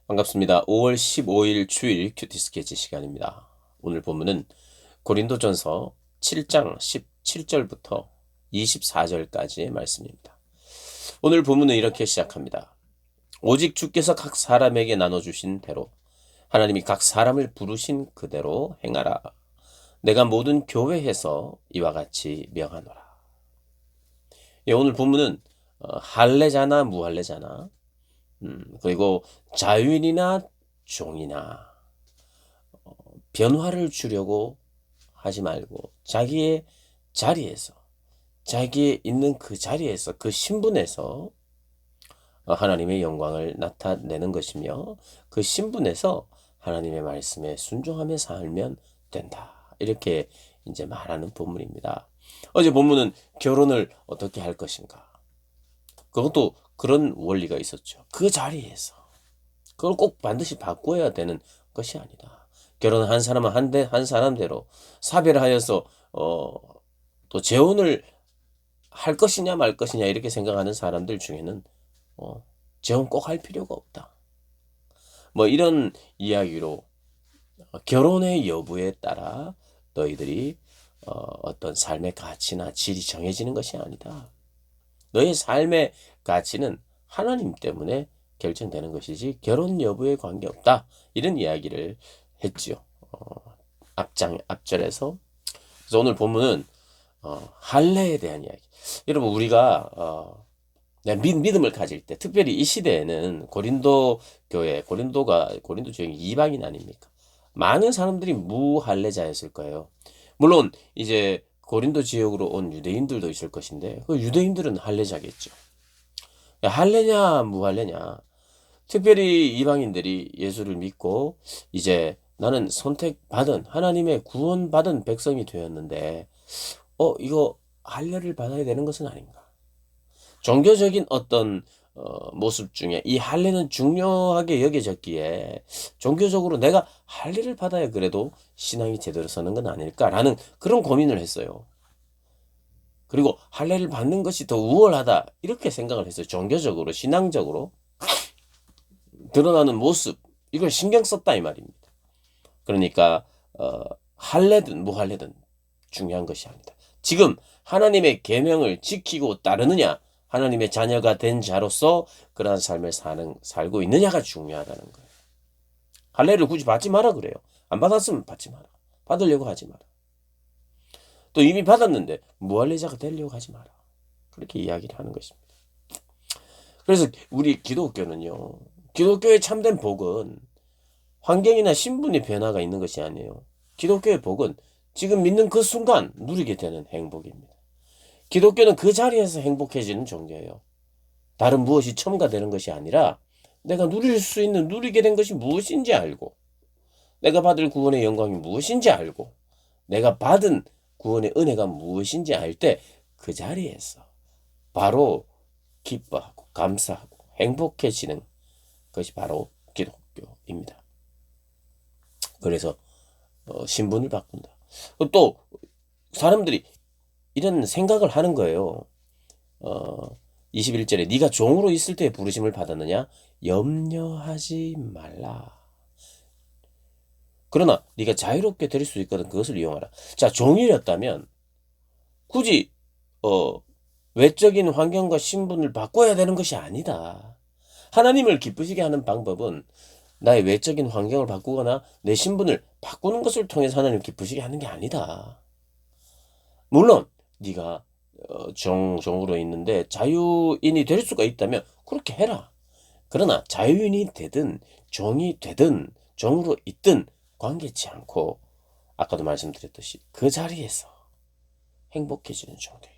반갑습니다. 5월 15일 주일 큐티 스케치 시간입니다. 오늘 본문은 고린도전서 7장 17절부터 24절까지의 말씀입니다. 오늘 본문은 이렇게 시작합니다. 오직 주께서 각 사람에게 나눠주신 대로 하나님이 각 사람을 부르신 그대로 행하라. 내가 모든 교회에서 이와 같이 명하노라. 예, 오늘 본문은 할례자나 무할례자나 그리고 자유인이나 종이나 변화를 주려고 하지 말고 자기의 자리에서 자기의 있는 그 자리에서 그 신분에서 하나님의 영광을 나타내는 것이며 그 신분에서 하나님의 말씀에 순종하며 살면 된다. 이렇게 이제 말하는 본문입니다. 어제 본문은 결혼을 어떻게 할 것인가. 그것도 그런 원리가 있었죠. 그 자리에서. 그걸 꼭 반드시 바꿔야 되는 것이 아니다. 결혼한 사람은 한 사람대로 사별하여서 또 재혼을 할 것이냐 말 것이냐 이렇게 생각하는 사람들 중에는 재혼 꼭 할 필요가 없다. 뭐 이런 이야기로 결혼의 여부에 따라 너희들이 어떤 삶의 가치나 질이 정해지는 것이 아니다. 너의 삶의 가치는 하나님 때문에 결정되는 것이지 결혼 여부에 관계없다. 이런 이야기를 했지요. 앞절에서. 그래서 오늘 본문은 할례에 대한 이야기. 여러분 우리가 믿음을 가질 때 특별히 이 시대에는 고린도 교회, 고린도 지역이 이방인 아닙니까? 많은 사람들이 무할례자였을 거예요. 물론 이제 고린도 지역으로 온 유대인들도 있을 것인데 그 유대인들은 할례자겠죠. 할례냐 무할례냐. 특별히 이방인들이 예수를 믿고 이제 나는 선택받은 하나님의 구원받은 백성이 되었는데 이거 할례를 받아야 되는 것은 아닌가. 종교적인 어떤 모습 중에 이 할례는 중요하게 여겨졌기에 종교적으로 내가 할례를 받아야 그래도 신앙이 제대로 서는 건 아닐까라는 그런 고민을 했어요. 그리고 할례를 받는 것이 더 우월하다 이렇게 생각을 했어요. 종교적으로 신앙적으로 드러나는 모습 이걸 신경 썼다 이 말입니다. 그러니까 할례든 무할례든 중요한 것이 아니다. 지금 하나님의 계명을 지키고 따르느냐 하나님의 자녀가 된 자로서 그러한 삶을 살고 있느냐가 중요하다는 거예요. 할례를 굳이 받지 마라 그래요. 안 받았으면 받지 마라. 받으려고 하지 마라. 또 이미 받았는데 무할례자가 되려고 하지 마라. 그렇게 이야기를 하는 것입니다. 그래서 우리 기독교는요. 기독교의 참된 복은 환경이나 신분의 변화가 있는 것이 아니에요. 기독교의 복은 지금 믿는 그 순간 누리게 되는 행복입니다. 기독교는 그 자리에서 행복해지는 종교예요. 다른 무엇이 첨가되는 것이 아니라 내가 누리게 된 것이 무엇인지 알고 내가 받을 구원의 영광이 무엇인지 알고 내가 받은 구원의 은혜가 무엇인지 알 때 그 자리에서 바로 기뻐하고 감사하고 행복해지는 것이 바로 기독교입니다. 그래서 신분을 바꾼다. 또 사람들이 이런 생각을 하는 거예요. 21절에 네가 종으로 있을 때 부르심을 받았느냐? 염려하지 말라. 그러나 네가 자유롭게 될 수 있거든 그것을 이용하라. 자, 종이었다면 굳이 외적인 환경과 신분을 바꿔야 되는 것이 아니다. 하나님을 기쁘시게 하는 방법은 나의 외적인 환경을 바꾸거나 내 신분을 바꾸는 것을 통해서 하나님을 기쁘시게 하는 게 아니다. 물론 네가 종으로 있는데 자유인이 될 수가 있다면 그렇게 해라. 그러나 자유인이 되든 종이 되든 종으로 있든 관계치 않고 아까도 말씀드렸듯이 그 자리에서 행복해지는 종교이기에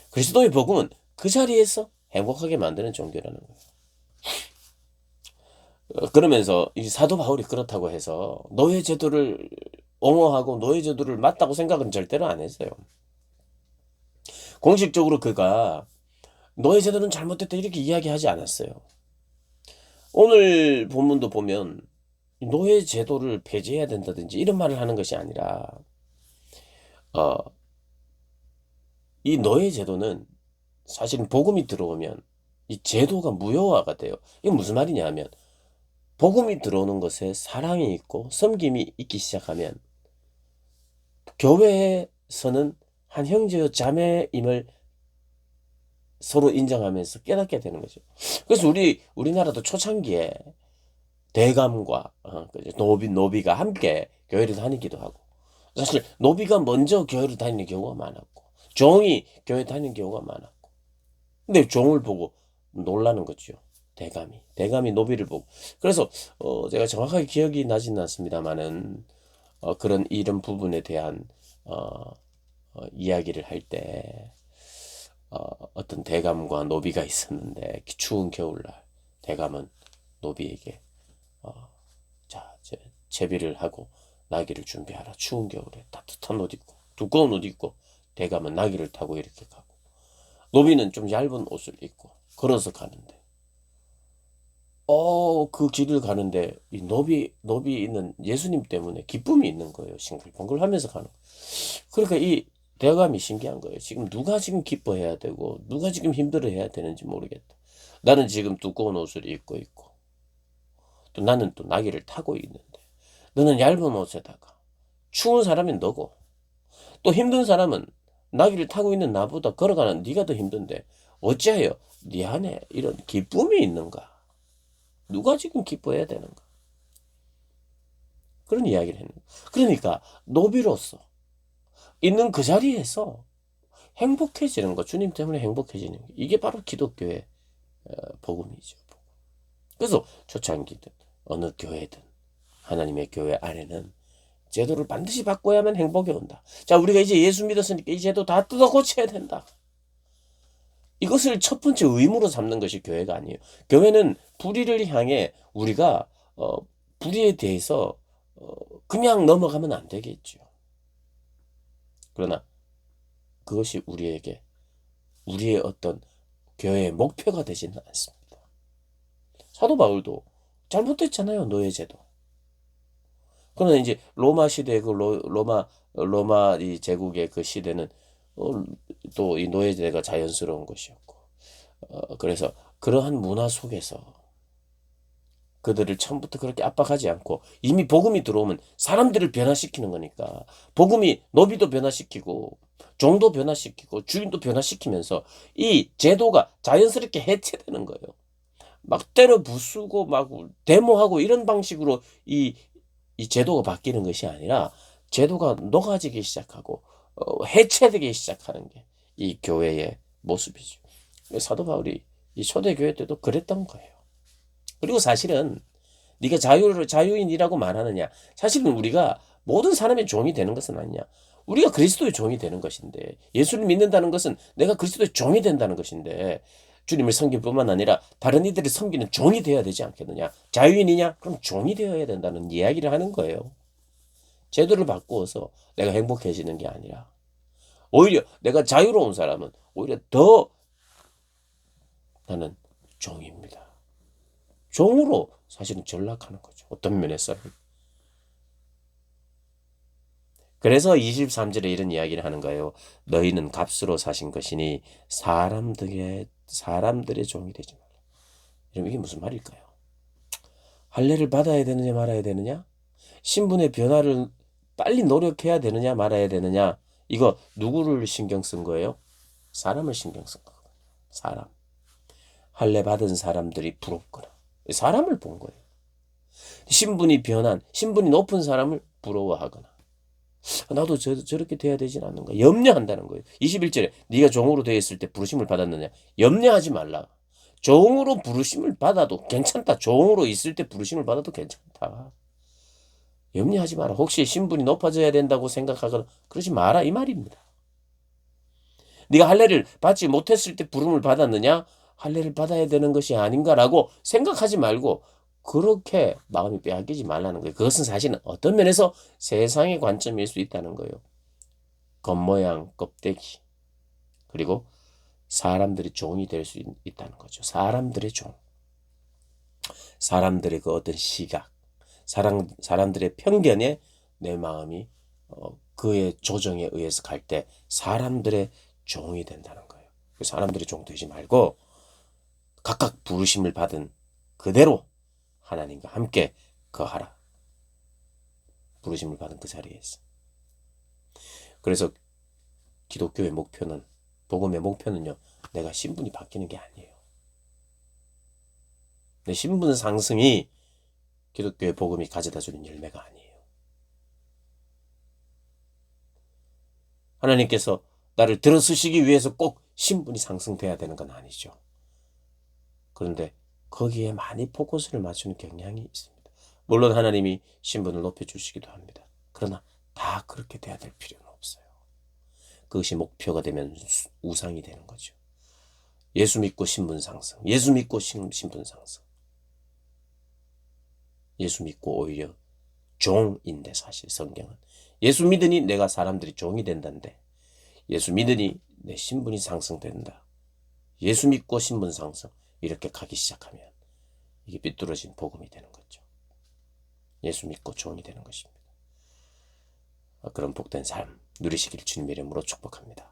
그리스도의 복음은 그 자리에서 행복하게 만드는 종교라는 거예요. 그러면서 이 사도 바울이 그렇다고 해서 노예 제도를 옹호하고 노예 제도를 맞다고 생각은 절대로 안 했어요. 공식적으로 그가 노예 제도는 잘못됐다 이렇게 이야기하지 않았어요. 오늘 본문도 보면 노예 제도를 폐지해야 된다든지 이런 말을 하는 것이 아니라 어, 이 노예 제도는 사실은 복음이 들어오면 이 제도가 무효화가 돼요. 이게 무슨 말이냐 하면 복음이 들어오는 것에 사랑이 있고 섬김이 있기 시작하면 교회에서는 한 형제요 자매임을 서로 인정하면서 깨닫게 되는 거죠. 그래서 우리나라도 초창기에 대감과 노비가 함께 교회를 다니기도 하고, 사실 노비가 먼저 교회를 다니는 경우가 많았고 종이 교회 다니는 경우가 많았고, 근데 종을 보고 놀라는 거죠. 대감이 노비를 보고. 그래서 제가 정확하게 기억이 나지는 않습니다만은 그런 이런 부분에 대한 이야기를 할 때 어떤 대감과 노비가 있었는데 추운 겨울날 대감은 노비에게 자, 채비를 하고 나귀를 준비하라. 추운 겨울에 따뜻한 옷 입고 두꺼운 옷 입고 대감은 나귀를 타고 이렇게 가고, 노비는 좀 얇은 옷을 입고 걸어서 가는데 그 길을 가는데 이 노비는 예수님 때문에 기쁨이 있는 거예요. 싱글벙글 하면서 가는 거예요. 그러니까 이 대감이 신기한 거예요. 지금 누가 지금 기뻐해야 되고 누가 지금 힘들어해야 되는지 모르겠다. 나는 지금 두꺼운 옷을 입고 있고 또 나는 또 나귀를 타고 있는데 너는 얇은 옷에다가 추운 사람이 너고 또 힘든 사람은 나귀를 타고 있는 나보다 걸어가는 네가 더 힘든데 어찌하여 네 안에 이런 기쁨이 있는가? 누가 지금 기뻐해야 되는가? 그런 이야기를 했는 거예요. 그러니까 노비로서 있는 그 자리에서 행복해지는 거, 주님 때문에 행복해지는 거, 이게 바로 기독교의 복음이죠. 그래서 초창기든 어느 교회든 하나님의 교회 안에는 제도를 반드시 바꿔야만 행복이 온다. 자, 우리가 이제 예수 믿었으니까 이 제도 다 뜯어 고쳐야 된다. 이것을 첫 번째 의무로 삼는 것이 교회가 아니에요. 교회는 불의를 향해 우리가 불의에 대해서 그냥 넘어가면 안 되겠죠. 그러나 그것이 우리의 어떤 교회의 목표가 되지는 않습니다. 사도 바울도 잘못됐잖아요, 노예제도. 그러나 이제 로마 시대 로마 이 제국의 그 시대는 또 이 노예제가 자연스러운 것이었고, 그래서 그러한 문화 속에서 그들을 처음부터 그렇게 압박하지 않고 이미 복음이 들어오면 사람들을 변화시키는 거니까 복음이 노비도 변화시키고 종도 변화시키고 주인도 변화시키면서 이 제도가 자연스럽게 해체되는 거예요. 막 때려 부수고 막 데모하고 이런 방식으로 이 제도가 바뀌는 것이 아니라 제도가 녹아지기 시작하고 해체되기 시작하는 게 이 교회의 모습이죠. 사도 바울이 이 초대교회 때도 그랬던 거예요. 그리고 사실은 네가 자유인이라고 말하느냐? 사실은 우리가 모든 사람의 종이 되는 것은 아니냐. 우리가 그리스도의 종이 되는 것인데, 예수를 믿는다는 것은 내가 그리스도의 종이 된다는 것인데, 주님을 섬길 뿐만 아니라 다른 이들을 섬기는 종이 되어야 되지 않겠느냐. 자유인이냐? 그럼 종이 되어야 된다는 이야기를 하는 거예요. 제도를 바꾸어서 내가 행복해지는 게 아니라 오히려 내가 자유로운 사람은 오히려 더 나는 종입니다. 종으로 사실은 전락하는 거죠. 어떤 면에서는. 그래서 23절에 이런 이야기를 하는 거예요. 너희는 값으로 사신 것이니 사람들의 종이 되지 말라. 여러분, 이게 무슨 말일까요? 할례를 받아야 되느냐 말아야 되느냐? 신분의 변화를 빨리 노력해야 되느냐 말아야 되느냐? 이거 누구를 신경 쓴 거예요? 사람을 신경 쓴 거거든요. 사람. 할례 받은 사람들이 부럽거나 사람을 본 거예요. 신분이 높은 사람을 부러워하거나 나도 저렇게 돼야 되진 않는가 염려한다는 거예요. 21절에 네가 종으로 되어 있을 때 부르심을 받았느냐? 염려하지 말라. 종으로 부르심을 받아도 괜찮다. 종으로 있을 때 부르심을 받아도 괜찮다. 염려하지 마라. 혹시 신분이 높아져야 된다고 생각하거나 그러지 마라 이 말입니다. 네가 할례를 받지 못했을 때 부름을 받았느냐? 할례를 받아야 되는 것이 아닌가라고 생각하지 말고 그렇게 마음이 빼앗기지 말라는 거예요. 그것은 사실은 어떤 면에서 세상의 관점일 수 있다는 거예요. 겉모양, 껍데기. 그리고 사람들이 종이 될 수 있다는 거죠. 사람들의 종. 사람들의 그 어떤 시각. 사람들의 편견에 내 마음이 그의 조정에 의해서 갈 때 사람들의 종이 된다는 거예요. 사람들의 종 되지 말고 각각 부르심을 받은 그대로 하나님과 함께 거하라. 부르심을 받은 그 자리에서. 그래서 기독교의 목표는, 복음의 목표는요, 내가 신분이 바뀌는 게 아니에요. 내 신분 상승이 기독교의 복음이 가져다주는 열매가 아니에요. 하나님께서 나를 들어쓰시기 위해서 꼭 신분이 상승돼야 되는 건 아니죠. 그런데 거기에 많이 포커스를 맞추는 경향이 있습니다. 물론 하나님이 신분을 높여주시기도 합니다. 그러나 다 그렇게 돼야 될 필요는 없어요. 그것이 목표가 되면 우상이 되는 거죠. 예수 믿고 신분 상승, 예수 믿고 신분 상승. 예수 믿고 오히려 종인데, 사실 성경은 예수 믿으니 내가 사람들이 종이 된다는데, 예수 믿으니 내 신분이 상승된다. 예수 믿고 신분 상승, 이렇게 가기 시작하면 이게 삐뚤어진 복음이 되는 거죠. 예수 믿고 종이 되는 것입니다. 그런 복된 삶 누리시길 주님의 이름으로 축복합니다.